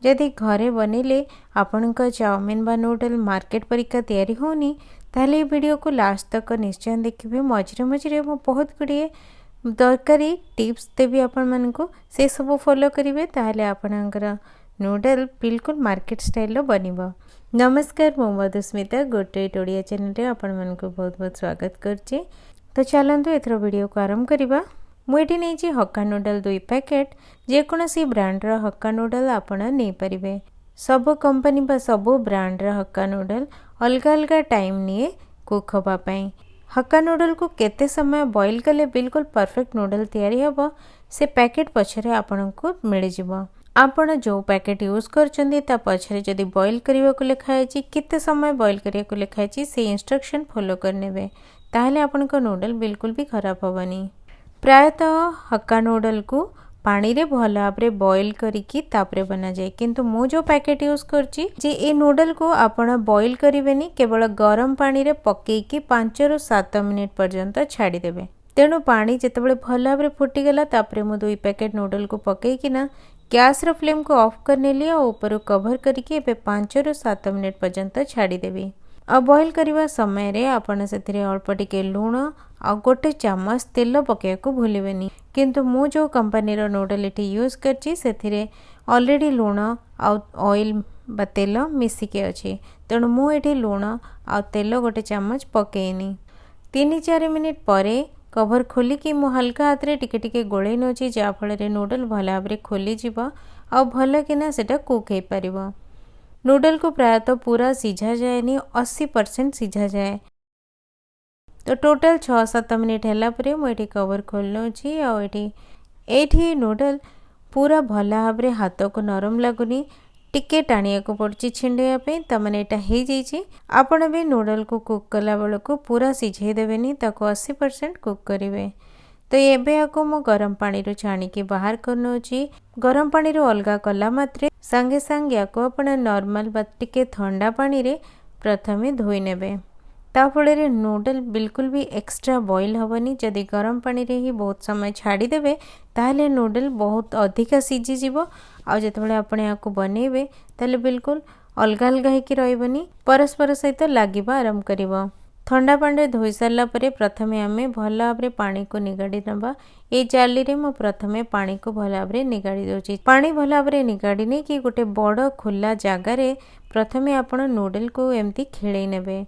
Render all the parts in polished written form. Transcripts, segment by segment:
जदि घरे बनइले आपणक चाउमिन बा नूडल मार्केट परिका तैयारी होनी ताले वीडियो को लास्ट तक निश्चय देखिए। मझे मझे मु बहुत गुड़िए दरकारी टिप्स देवी आपण मानकु से सब फॉलो करेंगे ताहले आपणकर नूडल बिल्कुल मार्केट स्टाइल बनिबो। नमस्कार मु मधुस्मिता गोटेट ओडिया चैनल रे आपण मानकु बहुत बहुत स्वागत करछि। तो चलंतु एथर वीडियो को आरंभ करिबा। मुझे नहीं हक्का नूडल 2 पैकेट जेकोसी ब्रांडर हक्का नूडल आपण नहीं पारिबे। सब कंपनी बा सब ब्रांडर हक्का नूडल अलग अलग टाइम निए कुक होबा पई। हक्का नूडल को केते समय बॉईल कले बिल्कुल परफेक्ट नूडल तैयारी होबो से पैकेट पछरे आपण को मिल जिवो। आपण जो पैकेट यूज करचंदी ता पछरे जदी बॉईल करिवा को लिखा है केते समय बॉईल करिया को लिखा है से इंस्ट्रक्शन फॉलो करनेबे ताहले आपण को नूडल बिल्कुल भी खराब होबनी। प्रायतः हक्का नूडल को पानी रे भल भाव बॉईल करिकी तापरे बना जाए, किंतु मु जो पैकेट यूज करची जे ए नूडल को आपण बॉईल करिवेनी केवल गरम पानी रे पकेकी 5 रु 7 मिनिट पर्यंत छाड़ी देबे। तेणु पानी जेतेबेले भल भाव फुटी गला तापरे मु 2 पैकेट नूडल को पकेकी ना गैस रो फ्लेम को ऑफ करनेली और ऊपर कवर करके एबे 5 रु 7 मिनिट पर्यंत छाड़ी देबी। आ बॉईल करवा समय रे आपण सेथिरे अल्प टिके लूण आ गोटे चम्मच तेल पकेया को भूलिबेनी। किंतु मु जो कंपनी रो नूडल एटी यूज करची सेथिरे ऑलरेडी लूण आ ऑयल बा तेल मिसिके अछि, तेणु मु एटी लूण आ तेल गोटे चम्मच पकेनी। 3-4 मिनिट परे कवर खोलिकी मु हल्का हाथ रे टिके टिके गोळेई नोची जा फल रे नूडल भल भाबरे खोली जिवो आ भल किना सेटा कुक हे परिबो। नूडल को प्रायतः पूरा सीझा जाएनी 80% सीझा जाए। तो टोटल 6-7 मिनिट हैला परे मु एठी कवर खोल नोची आ एठी नूडल पूरा भल भाबरे हाथ को नरम लागुनी टिके टाणिया को पड़ची छिंडेया पे तमने एटा हे जाईची। आपण भी नूडल को कुक कला बेल को पूरा सिझे देबेनी ताको 80% कुक करिवे। तो एबे आको मु गरम पानी रो छाणी के बाहर करनोची। गरम पानी रो अलगा कला मात्रे संगे संगे आको आपण नॉर्मल बा टिके ठंडा पानी रे प्रथमे धोई नेबे। ता फळे रे नूडल बिल्कुल भी एक्स्ट्रा बॉईल हबनी। जदि गरम पानी रे ही बहुत समय छाड़ी देबे ताहले नूडल बहुत अधिका सिझी जिवो आ जेतेबेले आपण याको बनेबे ताहले बिल्कुल अलगा अलगा हेकी रहइबनी, परस्पर सहित लागिबा आरंभ करिवो। ठंडा पानी रे धोई सारला परे प्रथमे आमे भल भाबरे पानी को निगाड़ी नबा। ए जाली रे मु प्रथमे पानी को भल भाबरे निगाड़ी दोची। पानी भल भाबरे निगाड़ी नै कि गोटे बड़ खुला जागा रे प्रथमे आपण नूडल को एम्ति खेळेई नेबे।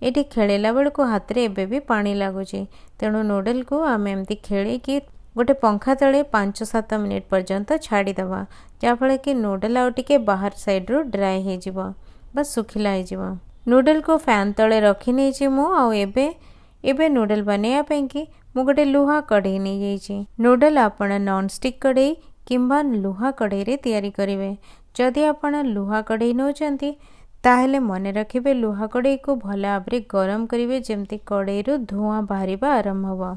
एटी खेळेला बेल को हाथ रे एबे भी पानी लागुची, तेणु नूडल को आमे एम्ति खेळेई कि गोटे पंखा तळे 5-7 मिनिट पर्यंत छाड़ी दबा, जा फळे कि नूडल आउ टिके बाहर साइड रो ड्राई हे जिवो, बस सुखिला हे जिवो। नूडल को फैन तले रखी नै छि मु आ एबे नूडल बनेया पे कि मु गोटे लुहा कढ़ई नै जाईछि। नूडल आपण नॉन स्टिक कढ़ई किंबा लुहा कढ़ई रे तैयारी करिवे। जदि आपण लुहा कढ़ई नोचंती ताहले मने रखिबे लुहा कढ़ई को भल भाबरे गरम करिवे जेमति कढ़ई रो धुआं बाहरिबा आरंभ हबो।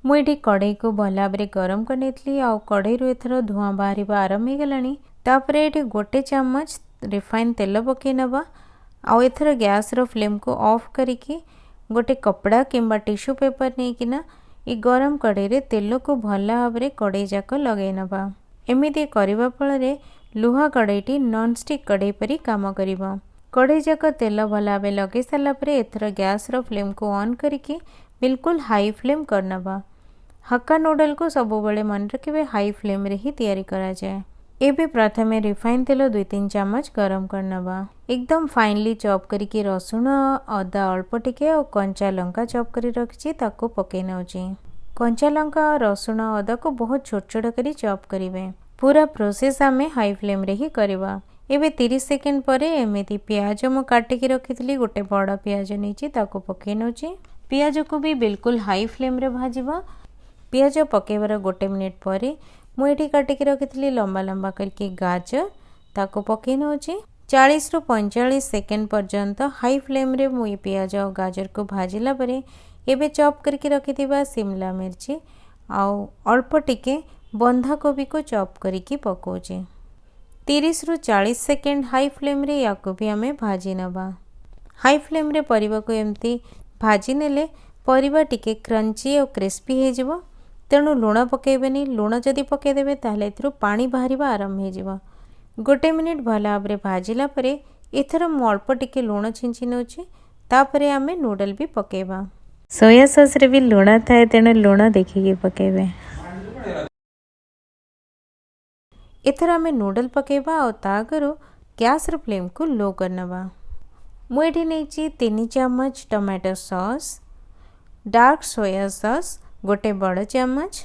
मु एठी कढ़ई को भल भाबरे गरम करनेथली आ कढ़ई रो एथरो धुआं बाहरिबा आरंभ हे गलानी। तापरे एठी गोटे चम्मच रिफाइन तेल पके नबा आ एथरो गैस रो फ्लेम को ऑफ करिकी गोटे कपड़ा किंबा टिश्यू पेपर नै किना ई गरम कढ़ई रे तेल को भल भाबरे कढ़ई जाक लगै नबा। एमिति करिबा फल रे लुहा कढ़ईटी नॉन स्टिक कढ़ई परी काम करिवो। कढ़ई जाक तेल भल भाबे लगै सारला परे एथरो गैस रो फ्लेम को ऑन करिकी बिल्कुल हाई फ्लेम करनबा। हक्का नूडल को सबु बेले मन रखिबे हाई फ्लेम रे ही तैयारी करा जाए। एबे प्रथमे रिफाइन तेल 2-3 चम्मच गरम करनबा। एकदम फाइनली चॉप करिकी रसुण अदा अल्प टिके और कंचा लंका चॉप करी रखिछि ताको पके नउछि। कंचा लंका और रसुण अदा को बहुत छोट छोट करी चॉप करिवे। पूरा प्रोसेस आमे हाई फ्लेम रे ही करबा। एबे 30 सेकेंड परे एमिति प्याज मु काटी के रखितली गोटे बड़ प्याज नेछि ताको पके नउछि। प्याज को भी बिल्कुल हाई फ्लेम रे भाजिबा। प्याज पकेबार गोटे मिनिट परे मु एठी काटी के रखितली लंबा लंबा करके गाजर ताको पके नउछि। 40 रु 45 सेकेंड पर्यंत हाई फ्लेम रे मु प्याज और गाजर को भाजिला परे एबे चॉप करके रखिथिबा शिमला मिर्ची आउ अल्प टिके बंधा कोबी को चॉप करिकी पकोछि। 30 रु 40 सेकेंड हाई फ्लेम रे याको भी आमे भाजी नबा। हाई फ्लेम रे परिबा को एम्ति भाजी नेले परिबा टिके क्रंची और क्रिस्पी हे जिवो। तेणु लूण पकेबेनी। लूण जदि पकेदेबे ताहले एथरो पानी बाहरिबा आरंभ हे जिवो। गोटे मिनिट भल भाव भाजिला परे एथर मु अल्प टिके लुण छिंची नौची तापरे आमे नूडल भी पकेबा। सोया सॉस रे भी लुण थाए तेणु लुण देखिकी पकेबे। एथर आमे नूडल पकेबा और तागरु गैस र फ्लेम को लो करनबा। मु एठी नेची 3 चम्मच tomato sauce, dark soya sauce गोटे बड़ चम्मच,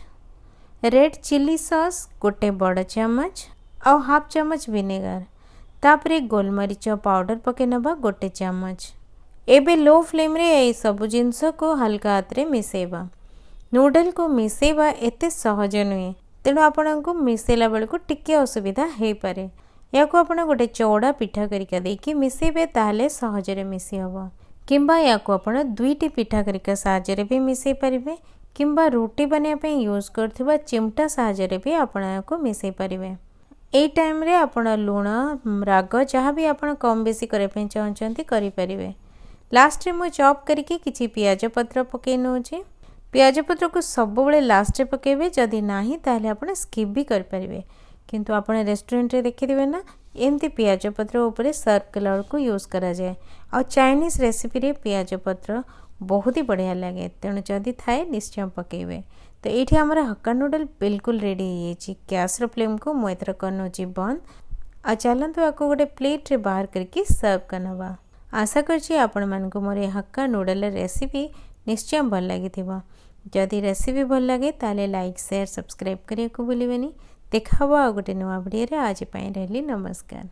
रेड चिली सॉस गोटे बड़ चम्मच और हाफ चम्मच विनेगर, तापरे गोलमरीच पाउडर पके नबा गोटे चम्मच। एबे लो फ्लेम रे ए सब जिंस को हल्का हाथ रे मिसेबा। नूडल को मिसेबा एते सहज नुहे, तेणु आपण को मिसेला बेल को टिके असुविधा हे पारे। या को आपण गोटे चौड़ा पिठा करिका देकी मिसेबे ताले सहज रे मिसी हबो, किंबा या को आपण दुईटी पिठा करिका साहाय्य रे भी मिसई परिबे, किंबा रोटी बने पे यूज करथिबा चिमटा साहाय्य रे भी आपण को मिसई परिबे। एई टाइम रे आपण लूण राग जहाँ भी आपण कम बेसी करे पे चाहचंती करि परिबे। लास्ट रे मु चॉप करके किछि प्याज पत्र पके नउची। प्याज पत्र को सब बळे लास्ट रे पकेबे, जदि नाही ताले आपण स्किप भी कर परिबे, किंतु आपण रेस्टोरेंट रे देखि दिबे ना एमती प्याज पत्र ऊपर सर्व कला को यूज करा जाए। और चाइनीज रेसिपी रे प्याज पत्र बहुत ही बढ़िया लगे, तेणु जदि थाए निश्चय पकेबे। तो ये आमर हक्का नूडल बिल्कुल रेडी हो गैस रो फ्लेम को मुझे एथर करनोची बंद। आ चलतु आपको गोटे प्लेट रे बाहर करके सर्व करनबा। आशा करछि आपण मानकु मोर हक्का नूडल रेसिपी निश्चय भल लागिथिबो। जदि रेसिपी भल लगे ताले लाइक शेयर सब्सक्राइब करिया को भूलिबेनी। देखा आ गोटे नुआ वीडियो रे। आज पई रहली नमस्कार।